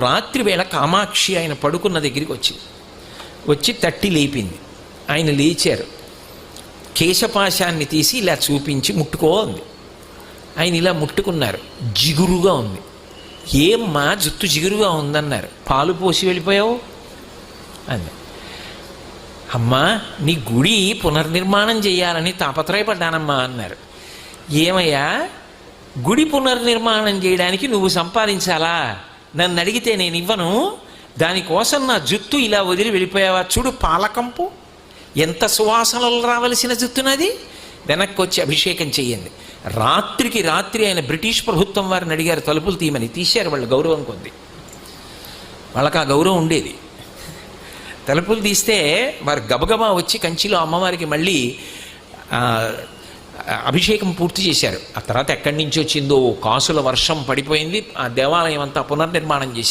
రాత్రి వేళ కామాక్షి ఆయన పడుకున్న దగ్గరికి వచ్చి తట్టి లేపింది. ఆయన లేచారు. కేశపాశాన్ని తీసి ఇలా చూపించి ముట్టుకో అంది. ఆయన ఇలా ముట్టుకున్నారు. జిగురుగా ఉంది. ఏమ్మా జుట్టు జిగురుగా ఉందన్నారు. పాలు పోసి వెళ్ళిపోయావు అంది. అమ్మా నీ గుడి పునర్నిర్మాణం చేయాలని తాపత్రయపడ్డానమ్మా అన్నారు. ఏమయ్యా గుడి పునర్నిర్మాణం చేయడానికి నువ్వు సంపాదించాలా? నన్ను అడిగితే నేను ఇవ్వను. దానికోసం నా జుట్టు ఇలా వదిలి వెళ్ళిపోయావా? చూడు పాలకంపు ఎంత సువాసనలు రావలసిన జుట్టునది. వెనక్కి వచ్చి అభిషేకం చెయ్యండి. రాత్రికి రాత్రి ఆయన బ్రిటిష్ ప్రభుత్వం వారిని అడిగారు తలుపులు తీయమని. తీశారు. వాళ్ళు గౌరవం కొంది. వాళ్ళకి ఆ గౌరవం ఉండేది. తలుపులు తీస్తే వారు గబగబా వచ్చి కంచిలో అమ్మవారికి మళ్ళీ అభిషేకం పూర్తి చేశారు. ఆ తర్వాత ఎక్కడి నుంచి వచ్చిందో కాసుల వర్షం పడిపోయింది. ఆ దేవాలయం అంతా పునర్నిర్మాణం చేశారు.